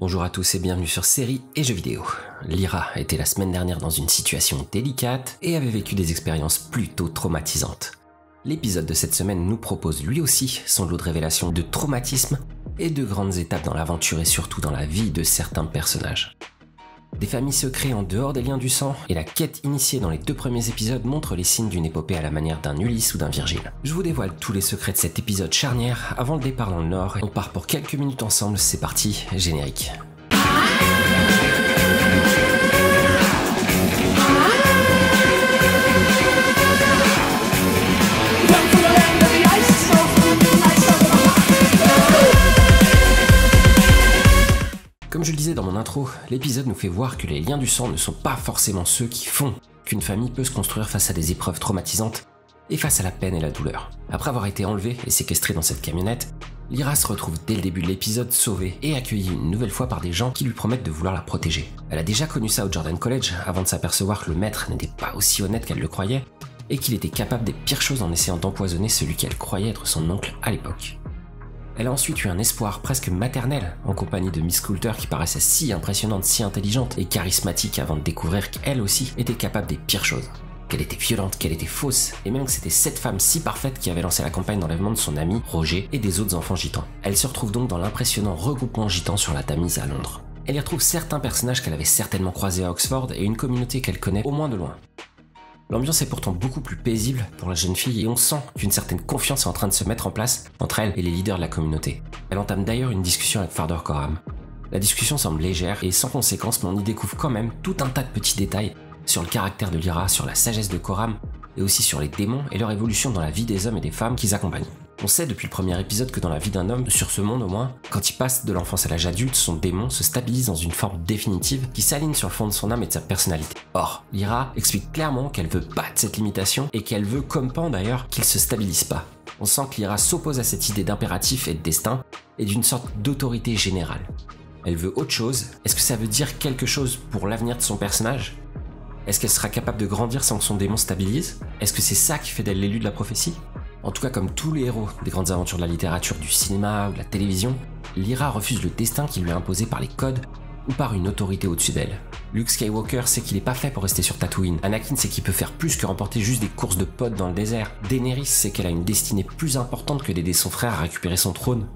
Bonjour à tous et bienvenue sur Séries et Jeux vidéo. Lyra était la semaine dernière dans une situation délicate et avait vécu des expériences plutôt traumatisantes. L'épisode de cette semaine nous propose lui aussi son lot de révélations de traumatisme et de grandes étapes dans l'aventure et surtout dans la vie de certains personnages. Des familles se créent en dehors des liens du sang et la quête initiée dans les 2 premiers épisodes montre les signes d'une épopée à la manière d'un Ulysse ou d'un Virgile. Je vous dévoile tous les secrets de cet épisode charnière avant le départ dans le Nord. On part pour quelques minutes ensemble, c'est parti, générique. Comme je le disais dans mon intro, l'épisode nous fait voir que les liens du sang ne sont pas forcément ceux qui font qu'une famille peut se construire face à des épreuves traumatisantes et face à la peine et la douleur. Après avoir été enlevée et séquestrée dans cette camionnette, Lyra se retrouve dès le début de l'épisode sauvée et accueillie une nouvelle fois par des gens qui lui promettent de vouloir la protéger. Elle a déjà connu ça au Jordan College avant de s'apercevoir que le maître n'était pas aussi honnête qu'elle le croyait et qu'il était capable des pires choses en essayant d'empoisonner celui qu'elle croyait être son oncle à l'époque. Elle a ensuite eu un espoir presque maternel en compagnie de Miss Coulter qui paraissait si impressionnante, si intelligente et charismatique avant de découvrir qu'elle aussi était capable des pires choses. Qu'elle était violente, qu'elle était fausse, et même que c'était cette femme si parfaite qui avait lancé la campagne d'enlèvement de son ami, Roger, et des autres enfants gitans. Elle se retrouve donc dans l'impressionnant regroupement gitan sur la Tamise à Londres. Elle y retrouve certains personnages qu'elle avait certainement croisés à Oxford et une communauté qu'elle connaît au moins de loin. L'ambiance est pourtant beaucoup plus paisible pour la jeune fille et on sent qu'une certaine confiance est en train de se mettre en place entre elle et les leaders de la communauté. Elle entame d'ailleurs une discussion avec Father Coram. La discussion semble légère et sans conséquence, mais on y découvre quand même tout un tas de petits détails sur le caractère de Lyra, sur la sagesse de Coram et aussi sur les démons et leur évolution dans la vie des hommes et des femmes qu'ils accompagnent. On sait depuis le premier épisode que dans la vie d'un homme, sur ce monde au moins, quand il passe de l'enfance à l'âge adulte, son démon se stabilise dans une forme définitive qui s'aligne sur le fond de son âme et de sa personnalité. Or, Lyra explique clairement qu'elle veut battre cette limitation et qu'elle veut, comme Pan d'ailleurs, qu'il se stabilise pas. On sent que Lyra s'oppose à cette idée d'impératif et de destin et d'une sorte d'autorité générale. Elle veut autre chose. Est-ce que ça veut dire quelque chose pour l'avenir de son personnage ? Est-ce qu'elle sera capable de grandir sans que son démon stabilise ? Est-ce que c'est ça qui fait d'elle l'élu de la prophétie ? En tout cas, comme tous les héros des grandes aventures de la littérature, du cinéma ou de la télévision, Lyra refuse le destin qui lui est imposé par les codes ou par une autorité au-dessus d'elle. Luke Skywalker sait qu'il est pas fait pour rester sur Tatooine. Anakin sait qu'il peut faire plus que remporter juste des courses de potes dans le désert. Daenerys sait qu'elle a une destinée plus importante que d'aider son frère à récupérer son trône.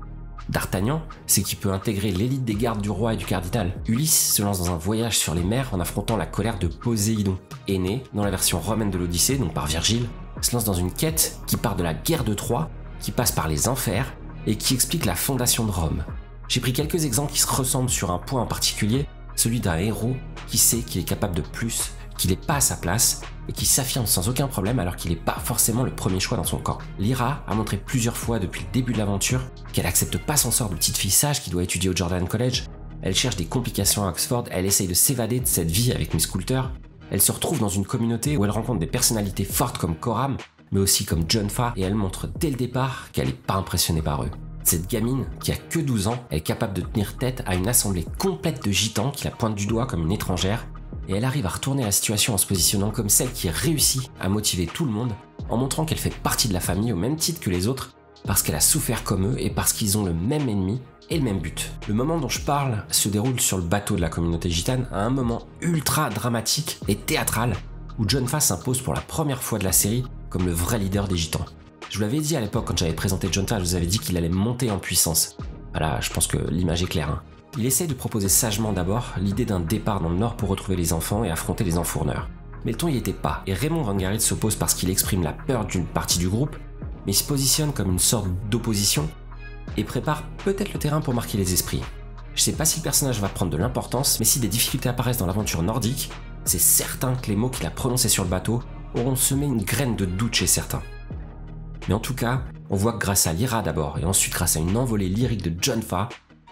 D'Artagnan sait qu'il peut intégrer l'élite des gardes du roi et du cardinal. Ulysse se lance dans un voyage sur les mers en affrontant la colère de Poséidon. Aîné, dans la version romaine de l'Odyssée, donc par Virgile, se lance dans une quête qui part de la guerre de Troie, qui passe par les enfers et qui explique la fondation de Rome. J'ai pris quelques exemples qui se ressemblent sur un point en particulier, celui d'un héros qui sait qu'il est capable de plus, qu'il n'est pas à sa place et qui s'affirme sans aucun problème alors qu'il n'est pas forcément le premier choix dans son camp. Lyra a montré plusieurs fois depuis le début de l'aventure qu'elle accepte pas son sort de petite fille sage qui doit étudier au Jordan College. Elle cherche des complications à Oxford, elle essaye de s'évader de cette vie avec Miss Coulter. Elle se retrouve dans une communauté où elle rencontre des personnalités fortes comme Coram, mais aussi comme Jonfa, et elle montre dès le départ qu'elle n'est pas impressionnée par eux. Cette gamine, qui a que 12 ans, elle est capable de tenir tête à une assemblée complète de gitans qui la pointent du doigt comme une étrangère, et elle arrive à retourner la situation en se positionnant comme celle qui réussit à motiver tout le monde, en montrant qu'elle fait partie de la famille au même titre que les autres, parce qu'elle a souffert comme eux et parce qu'ils ont le même ennemi et le même but. Le moment dont je parle se déroule sur le bateau de la communauté gitane à un moment ultra dramatique et théâtral où Jonfa s'impose pour la première fois de la série comme le vrai leader des gitans. Je vous l'avais dit à l'époque quand j'avais présenté Jonfa, je vous avais dit qu'il allait monter en puissance. Voilà, je pense que l'image est claire. Hein. Il essaye de proposer sagement d'abord l'idée d'un départ dans le Nord pour retrouver les enfants et affronter les enfourneurs. Mais le ton y était pas, et Raymond Van Garrett s'oppose parce qu'il exprime la peur d'une partie du groupe, mais il se positionne comme une sorte d'opposition et prépare peut-être le terrain pour marquer les esprits. Je sais pas si le personnage va prendre de l'importance, mais si des difficultés apparaissent dans l'aventure nordique, c'est certain que les mots qu'il a prononcés sur le bateau auront semé une graine de doute chez certains. Mais en tout cas, on voit que grâce à Lyra d'abord, et ensuite grâce à une envolée lyrique de Jonfa,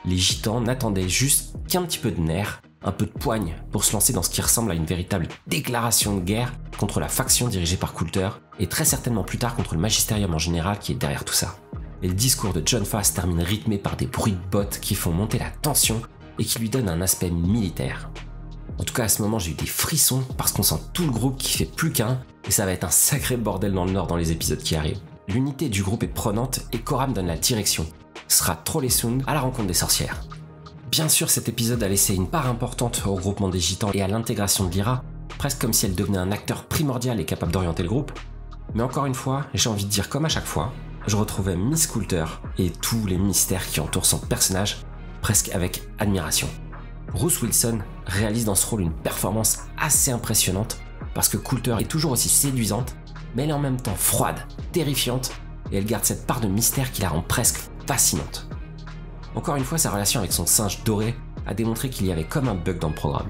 les gitans n'attendaient juste qu'un petit peu de nerfs, un peu de poigne, pour se lancer dans ce qui ressemble à une véritable déclaration de guerre contre la faction dirigée par Coulter, et très certainement plus tard contre le magistérium en général qui est derrière tout ça. Et le discours de Jonfa se termine rythmé par des bruits de bottes qui font monter la tension et qui lui donnent un aspect militaire. En tout cas à ce moment j'ai eu des frissons parce qu'on sent tout le groupe qui fait plus qu'un et ça va être un sacré bordel dans le Nord dans les épisodes qui arrivent. L'unité du groupe est prenante et Coram donne la direction. Ce sera Trollesund à la rencontre des sorcières. Bien sûr, cet épisode a laissé une part importante au regroupement des gitans et à l'intégration de Lyra, presque comme si elle devenait un acteur primordial et capable d'orienter le groupe. Mais encore une fois, j'ai envie de dire comme à chaque fois, je retrouvais Miss Coulter et tous les mystères qui entourent son personnage, presque avec admiration. Ruth Wilson réalise dans ce rôle une performance assez impressionnante, parce que Coulter est toujours aussi séduisante, mais elle est en même temps froide, terrifiante, et elle garde cette part de mystère qui la rend presque fascinante. Encore une fois, sa relation avec son singe doré a démontré qu'il y avait comme un bug dans le programme.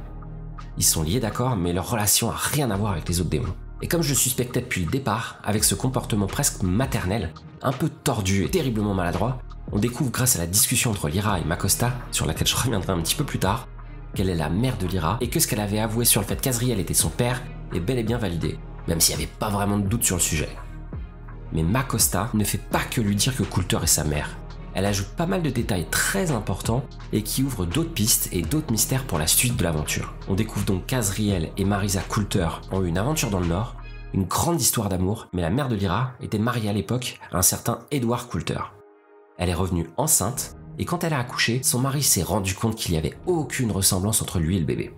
Ils sont liés d'accord, mais leur relation a rien à voir avec les autres démons. Et comme je le suspectais depuis le départ, avec ce comportement presque maternel, un peu tordu et terriblement maladroit, on découvre grâce à la discussion entre Lyra et Macosta, sur laquelle je reviendrai un petit peu plus tard, qu'elle est la mère de Lyra et que ce qu'elle avait avoué sur le fait qu'Azriel était son père est bel et bien validé, même s'il n'y avait pas vraiment de doute sur le sujet. Mais Macosta ne fait pas que lui dire que Coulter est sa mère. Elle ajoute pas mal de détails très importants et qui ouvrent d'autres pistes et d'autres mystères pour la suite de l'aventure. On découvre donc qu'Azriel et Marisa Coulter ont eu une aventure dans le Nord, une grande histoire d'amour, mais la mère de Lyra était mariée à l'époque à un certain Edward Coulter. Elle est revenue enceinte et quand elle a accouché, son mari s'est rendu compte qu'il n'y avait aucune ressemblance entre lui et le bébé.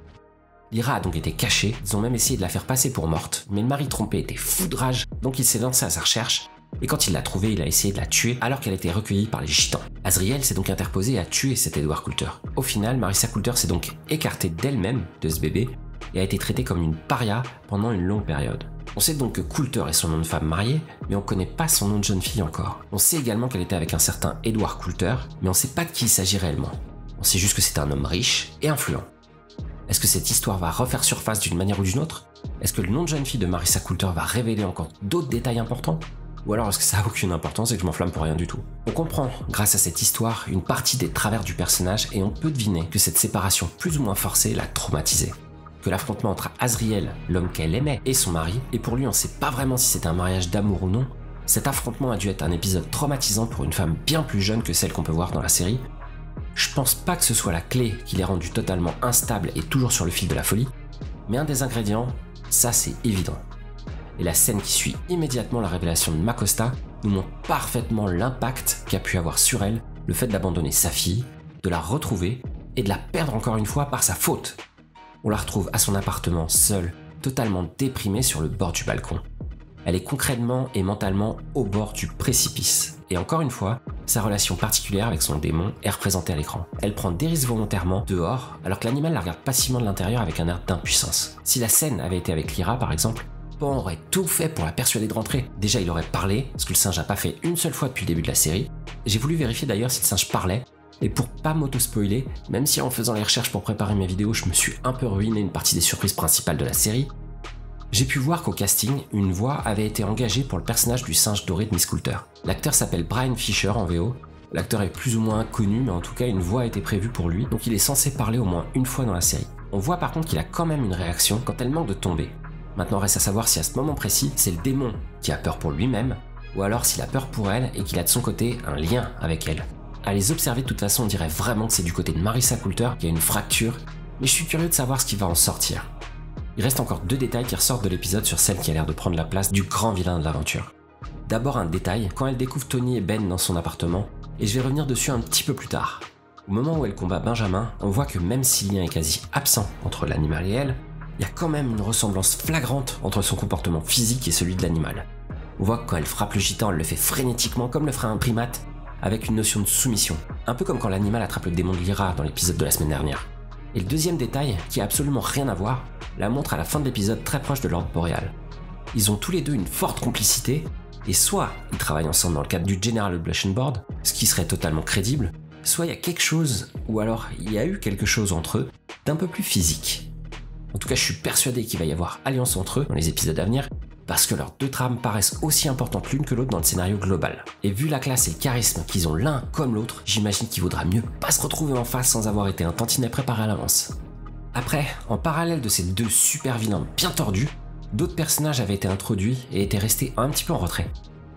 Lyra a donc été cachée, ils ont même essayé de la faire passer pour morte, mais le mari trompé était fou de rage, donc il s'est lancé à sa recherche, et quand il l'a trouvée, il a essayé de la tuer alors qu'elle était recueillie par les gitans. Azriel s'est donc interposé et a tué cet Edward Coulter. Au final, Marisa Coulter s'est donc écartée d'elle-même de ce bébé et a été traitée comme une paria pendant une longue période. On sait donc que Coulter est son nom de femme mariée, mais on connaît pas son nom de jeune fille encore. On sait également qu'elle était avec un certain Edward Coulter, mais on sait pas de qui il s'agit réellement. On sait juste que c'est un homme riche et influent. Est-ce que cette histoire va refaire surface d'une manière ou d'une autre? Est-ce que le nom de jeune fille de Marisa Coulter va révéler encore d'autres détails importants? Ou alors est-ce que ça a aucune importance et que je m'enflamme pour rien du tout? On comprend, grâce à cette histoire, une partie des travers du personnage et on peut deviner que cette séparation plus ou moins forcée l'a traumatisée. Que l'affrontement entre Azriel, l'homme qu'elle aimait, et son mari, et pour lui on sait pas vraiment si c'était un mariage d'amour ou non, cet affrontement a dû être un épisode traumatisant pour une femme bien plus jeune que celle qu'on peut voir dans la série. Je pense pas que ce soit la clé qui l'ait rendue totalement instable et toujours sur le fil de la folie, mais un des ingrédients, ça c'est évident. Et la scène qui suit immédiatement la révélation de Macosta nous montre parfaitement l'impact qu'a pu avoir sur elle le fait d'abandonner sa fille, de la retrouver et de la perdre encore une fois par sa faute. On la retrouve à son appartement seule, totalement déprimée sur le bord du balcon. Elle est concrètement et mentalement au bord du précipice. Et encore une fois, sa relation particulière avec son démon est représentée à l'écran. Elle prend des risques volontairement dehors, alors que l'animal la regarde passivement de l'intérieur avec un air d'impuissance. Si la scène avait été avec Lyra par exemple, Pan aurait tout fait pour la persuader de rentrer. Déjà il aurait parlé, ce que le singe n'a pas fait une seule fois depuis le début de la série. J'ai voulu vérifier d'ailleurs si le singe parlait, et pour pas m'auto-spoiler, même si en faisant les recherches pour préparer mes vidéos, je me suis un peu ruiné une partie des surprises principales de la série, j'ai pu voir qu'au casting, une voix avait été engagée pour le personnage du singe doré de Miss Coulter. L'acteur s'appelle Bryan Fischer en VO. L'acteur est plus ou moins connu, mais en tout cas une voix a été prévue pour lui, donc il est censé parler au moins une fois dans la série. On voit par contre qu'il a quand même une réaction quand elle manque de tomber. Maintenant reste à savoir si à ce moment précis, c'est le démon qui a peur pour lui-même, ou alors s'il a peur pour elle et qu'il a de son côté un lien avec elle. À les observer de toute façon, on dirait vraiment que c'est du côté de Marisa Coulter qu'il y a une fracture, mais je suis curieux de savoir ce qui va en sortir. Il reste encore deux détails qui ressortent de l'épisode sur celle qui a l'air de prendre la place du grand vilain de l'aventure. D'abord un détail, quand elle découvre Tony et Ben dans son appartement, et je vais revenir dessus un petit peu plus tard. Au moment où elle combat Benjamin, on voit que même si le lien est quasi absent entre l'animal et elle, il y a quand même une ressemblance flagrante entre son comportement physique et celui de l'animal. On voit que quand elle frappe le gitan, elle le fait frénétiquement comme le ferait un primate, avec une notion de soumission, un peu comme quand l'animal attrape le démon de Lyra dans l'épisode de la semaine dernière. Et le deuxième détail, qui a absolument rien à voir, la montre à la fin de l'épisode très proche de l'ordre boréal. Ils ont tous les deux une forte complicité, et soit ils travaillent ensemble dans le cadre du General Oblation Board, ce qui serait totalement crédible, soit il y a quelque chose, ou alors il y a eu quelque chose entre eux, d'un peu plus physique. En tout cas, je suis persuadé qu'il va y avoir alliance entre eux dans les épisodes à venir, parce que leurs deux trames paraissent aussi importantes l'une que l'autre dans le scénario global. Et vu la classe et le charisme qu'ils ont l'un comme l'autre, j'imagine qu'il vaudra mieux pas se retrouver en face sans avoir été un tantinet préparé à l'avance. Après, en parallèle de ces deux super vilains bien tordus, d'autres personnages avaient été introduits et étaient restés un petit peu en retrait.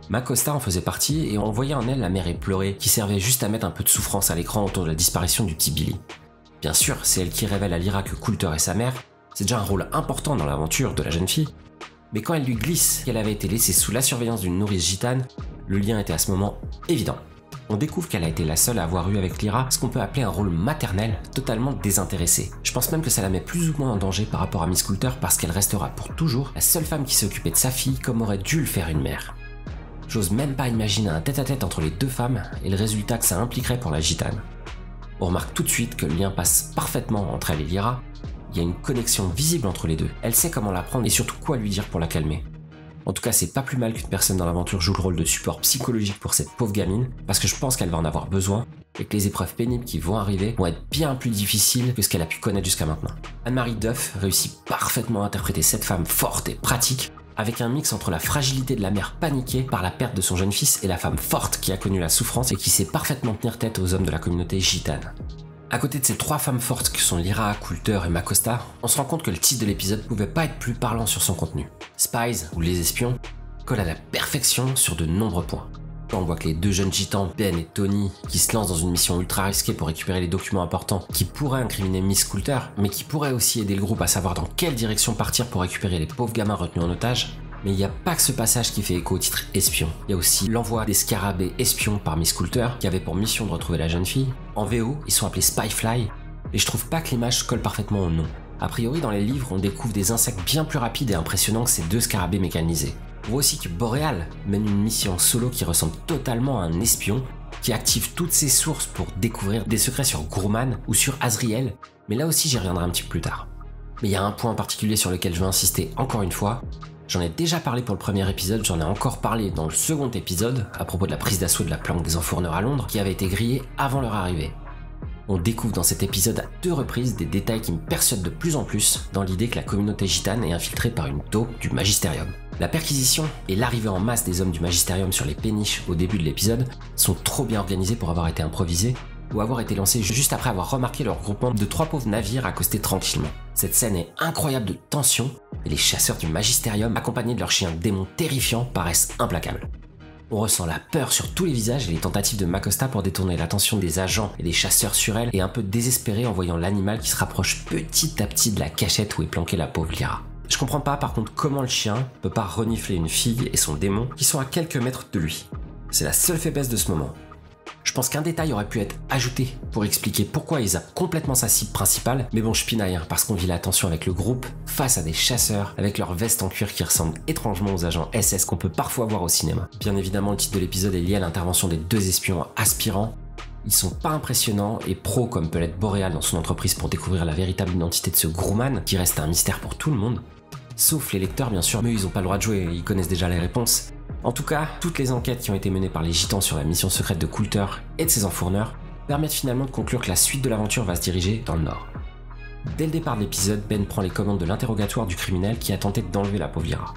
Macosta en faisait partie et on voyait en elle la mère éplorée qui servait juste à mettre un peu de souffrance à l'écran autour de la disparition du petit Billy. Bien sûr, c'est elle qui révèle à Lyra que Coulter est sa mère, c'est déjà un rôle important dans l'aventure de la jeune fille, mais quand elle lui glisse qu'elle avait été laissée sous la surveillance d'une nourrice gitane, le lien était à ce moment évident. On découvre qu'elle a été la seule à avoir eu avec Lyra ce qu'on peut appeler un rôle maternel totalement désintéressé. Je pense même que ça la met plus ou moins en danger par rapport à Miss Coulter parce qu'elle restera pour toujours la seule femme qui s'est occupée de sa fille comme aurait dû le faire une mère. J'ose même pas imaginer un tête-à-tête entre les deux femmes et le résultat que ça impliquerait pour la gitane. On remarque tout de suite que le lien passe parfaitement entre elle et Lyra. Il y a une connexion visible entre les deux. Elle sait comment la prendre et surtout quoi lui dire pour la calmer. En tout cas, c'est pas plus mal qu'une personne dans l'aventure joue le rôle de support psychologique pour cette pauvre gamine, parce que je pense qu'elle va en avoir besoin, et que les épreuves pénibles qui vont arriver vont être bien plus difficiles que ce qu'elle a pu connaître jusqu'à maintenant. Anne-Marie Duff réussit parfaitement à interpréter cette femme forte et pratique, avec un mix entre la fragilité de la mère paniquée par la perte de son jeune fils et la femme forte qui a connu la souffrance et qui sait parfaitement tenir tête aux hommes de la communauté gitane. À côté de ces trois femmes fortes que sont Lyra, Coulter et Macosta, on se rend compte que le titre de l'épisode pouvait pas être plus parlant sur son contenu. Spies, ou les espions, colle à la perfection sur de nombreux points. On voit que les deux jeunes gitans, Ben et Tony, qui se lancent dans une mission ultra risquée pour récupérer les documents importants qui pourraient incriminer Miss Coulter, mais qui pourraient aussi aider le groupe à savoir dans quelle direction partir pour récupérer les pauvres gamins retenus en otage. Mais il n'y a pas que ce passage qui fait écho au titre espion. Il y a aussi l'envoi des scarabées espions par Miss Coulter, qui avait pour mission de retrouver la jeune fille. En VO, ils sont appelés Spyfly, et je trouve pas que l'image colle parfaitement au nom. A priori, dans les livres, on découvre des insectes bien plus rapides et impressionnants que ces deux scarabées mécanisés. On voit aussi que Boreal mène une mission solo qui ressemble totalement à un espion, qui active toutes ses sources pour découvrir des secrets sur Grumman ou sur Azriel, mais là aussi j'y reviendrai un petit peu plus tard. Mais il y a un point en particulier sur lequel je veux insister encore une fois. J'en ai déjà parlé pour le premier épisode, j'en ai encore parlé dans le second épisode, à propos de la prise d'assaut de la planque des enfourneurs à Londres, qui avait été grillée avant leur arrivée. On découvre dans cet épisode à 2 reprises des détails qui me persuadent de plus en plus dans l'idée que la communauté gitane est infiltrée par une taupe du Magisterium. La perquisition et l'arrivée en masse des hommes du Magisterium sur les péniches au début de l'épisode sont trop bien organisés pour avoir été improvisés ou avoir été lancés juste après avoir remarqué le regroupement de 3 pauvres navires accostés tranquillement. Cette scène est incroyable de tension et les chasseurs du Magisterium accompagnés de leurs chiens démons terrifiants paraissent implacables. On ressent la peur sur tous les visages et les tentatives de Macosta pour détourner l'attention des agents et des chasseurs sur elle est un peu désespérée en voyant l'animal qui se rapproche petit à petit de la cachette où est planquée la pauvre Lyra. Je comprends pas par contre comment le chien peut pas renifler une fille et son démon qui sont à quelques mètres de lui. C'est la seule faiblesse de ce moment. Je pense qu'un détail aurait pu être ajouté pour expliquer pourquoi il zappe complètement sa cible principale, mais bon je pinaille parce qu'on vit la tension avec le groupe face à des chasseurs avec leurs vestes en cuir qui ressemblent étrangement aux agents SS qu'on peut parfois voir au cinéma. Bien évidemment le titre de l'épisode est lié à l'intervention des 2 espions aspirants. Ils sont pas impressionnants et pros comme peut l'être Boreal dans son entreprise pour découvrir la véritable identité de ce Grumman qui reste un mystère pour tout le monde. Sauf les lecteurs bien sûr, mais ils ont pas le droit de jouer, ils connaissent déjà les réponses. En tout cas, toutes les enquêtes qui ont été menées par les gitans sur la mission secrète de Coulter et de ses enfourneurs permettent finalement de conclure que la suite de l'aventure va se diriger dans le nord. Dès le départ de l'épisode, Ben prend les commandes de l'interrogatoire du criminel qui a tenté d'enlever la pauvre Lyra.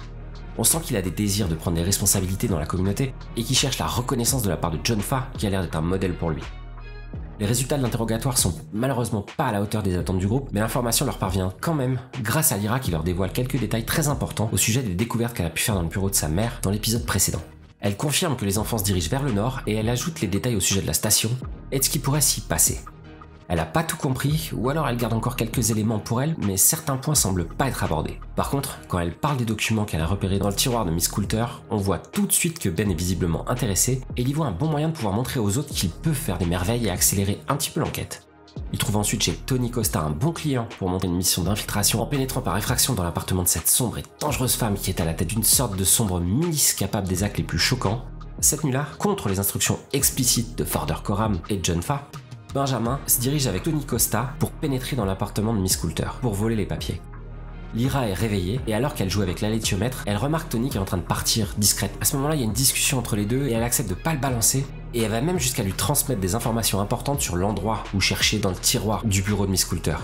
On sent qu'il a des désirs de prendre des responsabilités dans la communauté et qu'il cherche la reconnaissance de la part de John Fa qui a l'air d'être un modèle pour lui. Les résultats de l'interrogatoire sont malheureusement pas à la hauteur des attentes du groupe, mais l'information leur parvient quand même grâce à Lyra qui leur dévoile quelques détails très importants au sujet des découvertes qu'elle a pu faire dans le bureau de sa mère dans l'épisode précédent. Elle confirme que les enfants se dirigent vers le nord et elle ajoute les détails au sujet de la station et de ce qui pourrait s'y passer. Elle a pas tout compris, ou alors elle garde encore quelques éléments pour elle, mais certains points semblent pas être abordés. Par contre, quand elle parle des documents qu'elle a repérés dans le tiroir de Miss Coulter, on voit tout de suite que Ben est visiblement intéressé, et il y voit un bon moyen de pouvoir montrer aux autres qu'il peut faire des merveilles et accélérer un petit peu l'enquête. Il trouve ensuite chez Tony Costa un bon client pour monter une mission d'infiltration en pénétrant par effraction dans l'appartement de cette sombre et dangereuse femme qui est à la tête d'une sorte de sombre milice capable des actes les plus choquants. Cette nuit-là, contre les instructions explicites de Farder Coram et John Fa, Benjamin se dirige avec Tony Costa pour pénétrer dans l'appartement de Miss Coulter, pour voler les papiers. Lyra est réveillée, et alors qu'elle joue avec l'alétiomètre, elle remarque Tony qui est en train de partir discrète. À ce moment-là, il y a une discussion entre les deux, et elle accepte de pas le balancer, et elle va même jusqu'à lui transmettre des informations importantes sur l'endroit où chercher dans le tiroir du bureau de Miss Coulter.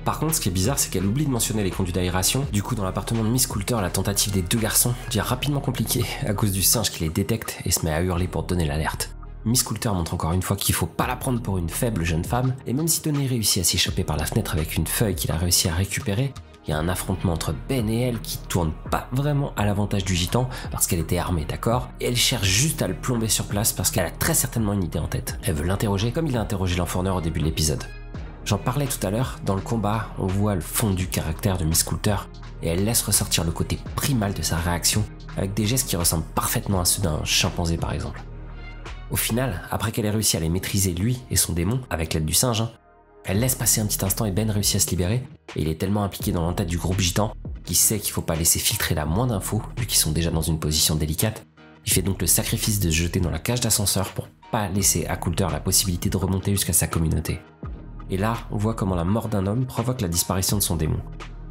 Par contre, ce qui est bizarre, c'est qu'elle oublie de mentionner les conduits d'aération. Du coup, dans l'appartement de Miss Coulter, la tentative des 2 garçons devient rapidement compliquée à cause du singe qui les détecte et se met à hurler pour donner l'alerte. Miss Coulter montre encore une fois qu'il faut pas la prendre pour une faible jeune femme, et même si Tony réussit à s'échapper par la fenêtre avec une feuille qu'il a réussi à récupérer, il y a un affrontement entre Ben et elle qui tourne pas vraiment à l'avantage du gitan parce qu'elle était armée, d'accord, et elle cherche juste à le plomber sur place parce qu'elle a très certainement une idée en tête. Elle veut l'interroger comme il a interrogé l'enfourneur au début de l'épisode. J'en parlais tout à l'heure, dans le combat, on voit le fond du caractère de Miss Coulter et elle laisse ressortir le côté primal de sa réaction avec des gestes qui ressemblent parfaitement à ceux d'un chimpanzé par exemple. Au final, après qu'elle ait réussi à les maîtriser lui et son démon, avec l'aide du singe, elle laisse passer un petit instant et Ben réussit à se libérer, et il est tellement impliqué dans l'entête du groupe gitan qu'il sait qu'il faut pas laisser filtrer la moindre info, vu qu'ils sont déjà dans une position délicate. Il fait donc le sacrifice de se jeter dans la cage d'ascenseur pour pas laisser à Coulter la possibilité de remonter jusqu'à sa communauté. Et là, on voit comment la mort d'un homme provoque la disparition de son démon,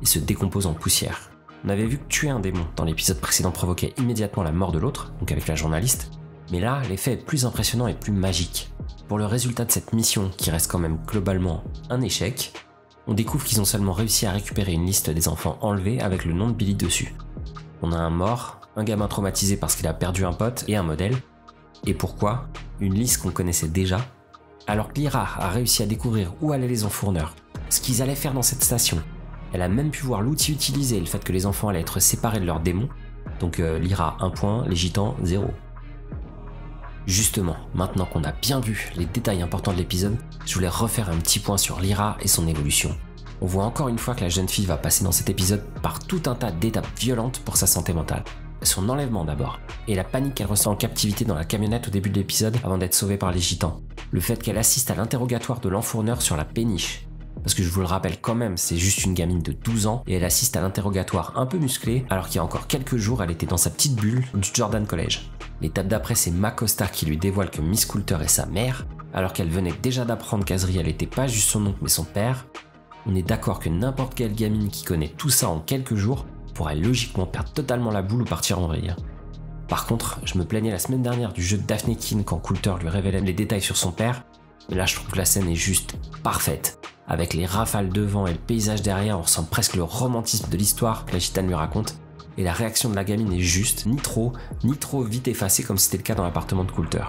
et se décompose en poussière. On avait vu que tuer un démon dans l'épisode précédent provoquait immédiatement la mort de l'autre, donc avec la journaliste, mais là, l'effet est plus impressionnant et plus magique. Pour le résultat de cette mission, qui reste quand même globalement un échec, on découvre qu'ils ont seulement réussi à récupérer une liste des enfants enlevés avec le nom de Billy dessus. On a un mort, un gamin traumatisé parce qu'il a perdu un pote et un modèle. Et pourquoi ? Une liste qu'on connaissait déjà. Alors que Lyra a réussi à découvrir où allaient les enfourneurs, ce qu'ils allaient faire dans cette station. Elle a même pu voir l'outil utilisé et le fait que les enfants allaient être séparés de leurs démons. Donc Lyra 1 point, les gitans 0. Justement, maintenant qu'on a bien vu les détails importants de l'épisode, je voulais refaire un petit point sur Lyra et son évolution. On voit encore une fois que la jeune fille va passer dans cet épisode par tout un tas d'étapes violentes pour sa santé mentale. Son enlèvement d'abord, et la panique qu'elle ressent en captivité dans la camionnette au début de l'épisode avant d'être sauvée par les gitans. Le fait qu'elle assiste à l'interrogatoire de l'enfourneur sur la péniche. Parce que je vous le rappelle quand même, c'est juste une gamine de 12 ans et elle assiste à l'interrogatoire un peu musclé alors qu'il y a encore quelques jours elle était dans sa petite bulle du Jordan College. L'étape d'après, c'est Macosta qui lui dévoile que Miss Coulter est sa mère, alors qu'elle venait déjà d'apprendre qu'Azriel n'était pas juste son oncle mais son père. On est d'accord que n'importe quelle gamine qui connaît tout ça en quelques jours pourrait logiquement perdre totalement la boule ou partir en vrille. Par contre, je me plaignais la semaine dernière du jeu de Daphne Keane quand Coulter lui révélait les détails sur son père, mais là je trouve que la scène est juste parfaite. Avec les rafales devant et le paysage derrière, on ressent presque le romantisme de l'histoire que la gitane lui raconte. Et la réaction de la gamine est juste, ni trop vite effacée comme c'était le cas dans l'appartement de Coulter.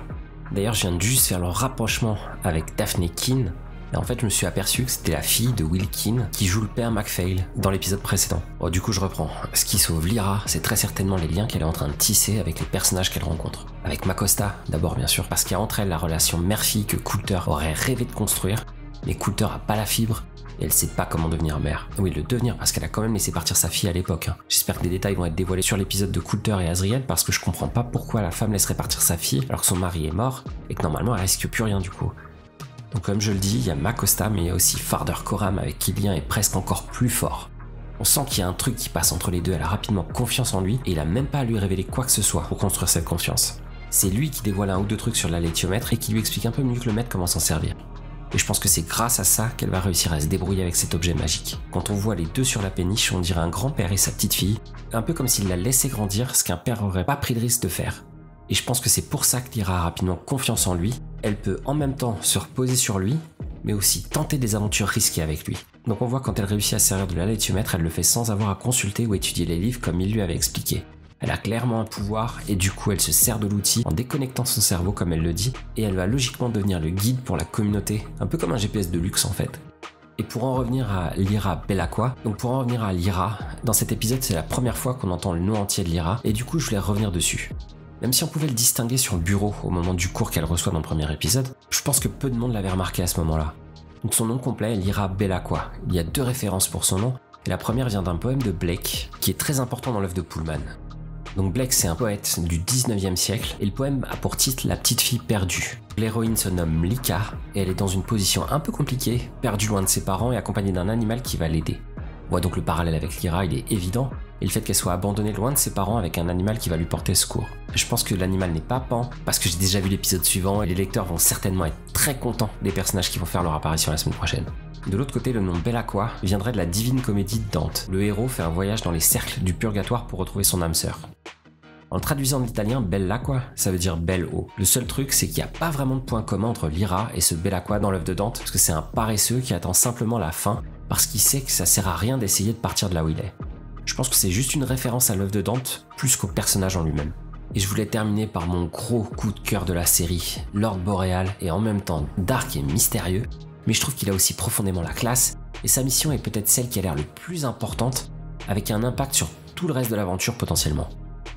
D'ailleurs, je viens de juste faire le rapprochement avec Daphne Keane, et en fait je me suis aperçu que c'était la fille de Will Keane qui joue le père MacPhail dans l'épisode précédent. Bon, du coup je reprends. Ce qui sauve Lyra, c'est très certainement les liens qu'elle est en train de tisser avec les personnages qu'elle rencontre. Avec Macosta, d'abord bien sûr, parce qu'il y a entre elles la relation mère-fille que Coulter aurait rêvé de construire, mais Coulter a pas la fibre, et elle sait pas comment devenir mère. Oui, le devenir, parce qu'elle a quand même laissé partir sa fille à l'époque. J'espère que des détails vont être dévoilés sur l'épisode de Coulter et Azriel, parce que je comprends pas pourquoi la femme laisserait partir sa fille alors que son mari est mort, et que normalement elle risque plus rien du coup. Donc comme je le dis, il y a Macosta, mais il y a aussi Farder Coram avec qui le lien est presque encore plus fort. On sent qu'il y a un truc qui passe entre les deux, elle a rapidement confiance en lui, et il a même pas à lui révéler quoi que ce soit pour construire cette confiance. C'est lui qui dévoile un ou deux trucs sur l'alétiomètre et qui lui explique un peu mieux que le maître comment s'en servir. Et je pense que c'est grâce à ça qu'elle va réussir à se débrouiller avec cet objet magique. Quand on voit les deux sur la péniche, on dirait un grand-père et sa petite fille, un peu comme s'il la laissait grandir, ce qu'un père aurait pas pris le risque de faire. Et je pense que c'est pour ça que Lyra a rapidement confiance en lui. Elle peut en même temps se reposer sur lui, mais aussi tenter des aventures risquées avec lui. Donc on voit quand elle réussit à se servir de l'alétiomètre, elle le fait sans avoir à consulter ou étudier les livres comme il lui avait expliqué. Elle a clairement un pouvoir et du coup elle se sert de l'outil en déconnectant son cerveau comme elle le dit, et elle va logiquement devenir le guide pour la communauté, un peu comme un GPS de luxe en fait. Et pour en revenir à Lyra Belacqua, dans cet épisode c'est la première fois qu'on entend le nom entier de Lyra, et du coup je voulais revenir dessus. Même si on pouvait le distinguer sur le bureau au moment du cours qu'elle reçoit dans le premier épisode, je pense que peu de monde l'avait remarqué à ce moment-là. Donc son nom complet est Lyra Belacqua. Il y a deux références pour son nom, et la première vient d'un poème de Blake, qui est très important dans l'œuvre de Pullman. Donc Blake c'est un poète du 19e siècle, et le poème a pour titre La petite fille perdue. L'héroïne se nomme Lika, et elle est dans une position un peu compliquée, perdue loin de ses parents et accompagnée d'un animal qui va l'aider. On voit donc le parallèle avec Lyra, il est évident, et le fait qu'elle soit abandonnée loin de ses parents avec un animal qui va lui porter secours. Je pense que l'animal n'est pas Pan, parce que j'ai déjà vu l'épisode suivant, et les lecteurs vont certainement être très contents des personnages qui vont faire leur apparition la semaine prochaine. De l'autre côté, le nom Belacqua viendrait de la divine comédie de Dante. Le héros fait un voyage dans les cercles du purgatoire pour retrouver son âme sœur. En le traduisant de l'italien, Bellacqua, ça veut dire belle eau. Le seul truc, c'est qu'il n'y a pas vraiment de point commun entre Lyra et ce Belacqua dans l'œuvre de Dante, parce que c'est un paresseux qui attend simplement la fin, parce qu'il sait que ça sert à rien d'essayer de partir de là où il est. Je pense que c'est juste une référence à l'œuvre de Dante, plus qu'au personnage en lui-même. Et je voulais terminer par mon gros coup de cœur de la série, Lord Boreal est en même temps dark et mystérieux, mais je trouve qu'il a aussi profondément la classe, et sa mission est peut-être celle qui a l'air le plus importante, avec un impact sur tout le reste de l'aventure potentiellement.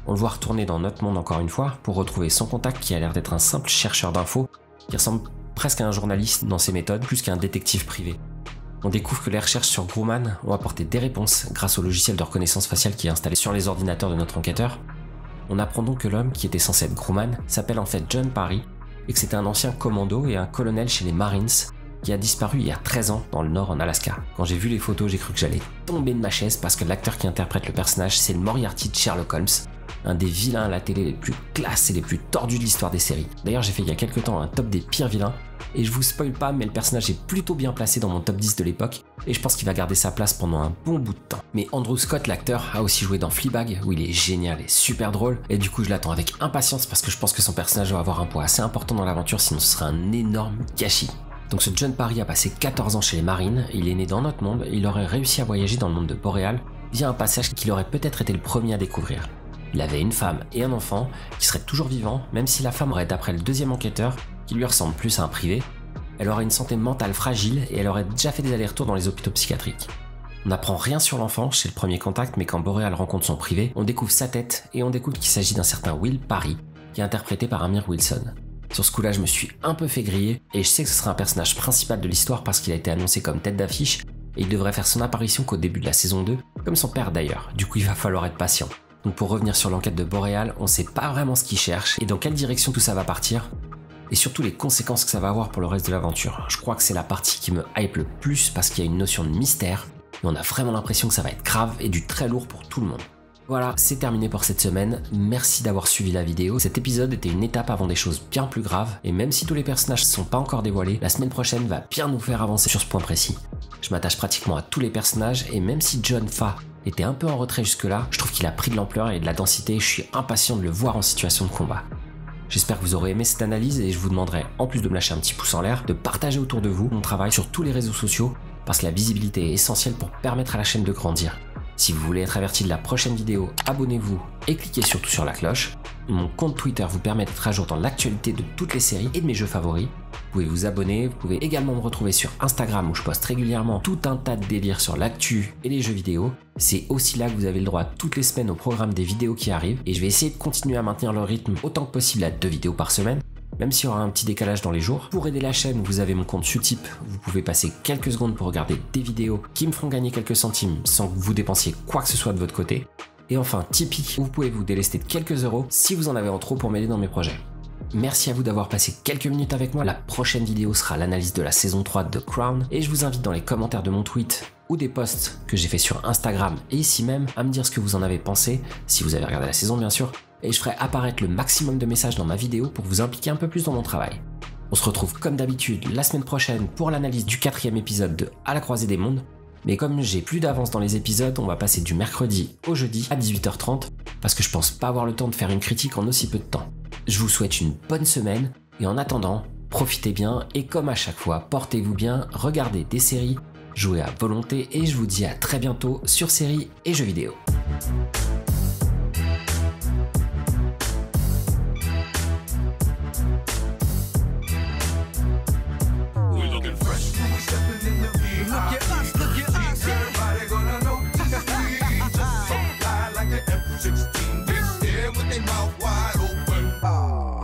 On le voit retourner dans notre monde encore une fois, pour retrouver son contact qui a l'air d'être un simple chercheur d'infos, qui ressemble presque à un journaliste dans ses méthodes, plus qu'à un détective privé. On découvre que les recherches sur Grumman ont apporté des réponses grâce au logiciel de reconnaissance faciale qui est installé sur les ordinateurs de notre enquêteur. On apprend donc que l'homme qui était censé être Grumman s'appelle en fait John Parry, et que c'était un ancien commando et un colonel chez les Marines qui a disparu il y a 13 ans dans le nord en Alaska. Quand j'ai vu les photos, j'ai cru que j'allais tomber de ma chaise parce que l'acteur qui interprète le personnage, c'est le Moriarty de Sherlock Holmes, un des vilains à la télé les plus classes et les plus tordus de l'histoire des séries. D'ailleurs, j'ai fait il y a quelques temps un top des pires vilains, et je vous spoil pas, mais le personnage est plutôt bien placé dans mon top 10 de l'époque, et je pense qu'il va garder sa place pendant un bon bout de temps. Mais Andrew Scott, l'acteur, a aussi joué dans Fleabag, où il est génial et super drôle, et du coup je l'attends avec impatience parce que je pense que son personnage va avoir un poids assez important dans l'aventure, sinon ce sera un énorme gâchis. Donc ce John Parry a passé 14 ans chez les Marines, il est né dans notre monde, il aurait réussi à voyager dans le monde de Boréal via un passage qu'il aurait peut-être été le premier à découvrir. Il avait une femme et un enfant qui seraient toujours vivants, même si la femme aurait, d'après le deuxième enquêteur, qui lui ressemble plus à un privé, elle aurait une santé mentale fragile et elle aurait déjà fait des allers-retours dans les hôpitaux psychiatriques. On n'apprend rien sur l'enfant chez le premier contact, mais quand Boréal rencontre son privé, on découvre sa tête et on découvre qu'il s'agit d'un certain Will Parry, qui est interprété par Amir Wilson. Sur ce coup-là, je me suis un peu fait griller et je sais que ce sera un personnage principal de l'histoire parce qu'il a été annoncé comme tête d'affiche et il devrait faire son apparition qu'au début de la saison 2, comme son père d'ailleurs. Du coup, il va falloir être patient. Donc pour revenir sur l'enquête de Boréal, on sait pas vraiment ce qu'il cherche et dans quelle direction tout ça va partir, et surtout les conséquences que ça va avoir pour le reste de l'aventure. Je crois que c'est la partie qui me hype le plus parce qu'il y a une notion de mystère, et on a vraiment l'impression que ça va être grave et du très lourd pour tout le monde. Voilà, c'est terminé pour cette semaine, merci d'avoir suivi la vidéo. Cet épisode était une étape avant des choses bien plus graves, et même si tous les personnages ne sont pas encore dévoilés, la semaine prochaine va bien nous faire avancer sur ce point précis. Je m'attache pratiquement à tous les personnages, et même si John Fa était un peu en retrait jusque-là, je trouve qu'il a pris de l'ampleur et de la densité, et je suis impatient de le voir en situation de combat. J'espère que vous aurez aimé cette analyse et je vous demanderai, en plus de me lâcher un petit pouce en l'air, de partager autour de vous mon travail sur tous les réseaux sociaux, parce que la visibilité est essentielle pour permettre à la chaîne de grandir. Si vous voulez être averti de la prochaine vidéo, abonnez-vous et cliquez surtout sur la cloche. Mon compte Twitter vous permet d'être à jour dans l'actualité de toutes les séries et de mes jeux favoris. Vous pouvez vous abonner, vous pouvez également me retrouver sur Instagram où je poste régulièrement tout un tas de délires sur l'actu et les jeux vidéo. C'est aussi là que vous avez le droit toutes les semaines au programme des vidéos qui arrivent et je vais essayer de continuer à maintenir le rythme autant que possible à 2 vidéos par semaine, même s'il y aura un petit décalage dans les jours. Pour aider la chaîne, vous avez mon compte Utip, vous pouvez passer quelques secondes pour regarder des vidéos qui me feront gagner quelques centimes sans que vous dépensiez quoi que ce soit de votre côté. Et enfin Tipeee, où vous pouvez vous délester de quelques euros si vous en avez en trop pour m'aider dans mes projets. Merci à vous d'avoir passé quelques minutes avec moi. La prochaine vidéo sera l'analyse de la saison 3 de The Crown et je vous invite dans les commentaires de mon tweet ou des posts que j'ai fait sur Instagram et ici même à me dire ce que vous en avez pensé, si vous avez regardé la saison bien sûr, et je ferai apparaître le maximum de messages dans ma vidéo pour vous impliquer un peu plus dans mon travail. On se retrouve comme d'habitude la semaine prochaine pour l'analyse du 4e épisode de À la croisée des mondes, mais comme j'ai plus d'avance dans les épisodes, on va passer du mercredi au jeudi à 18h30 parce que je pense pas avoir le temps de faire une critique en aussi peu de temps. Je vous souhaite une bonne semaine et en attendant, profitez bien et comme à chaque fois, portez-vous bien, regardez des séries, jouez à volonté et je vous dis à très bientôt sur séries et jeux vidéo.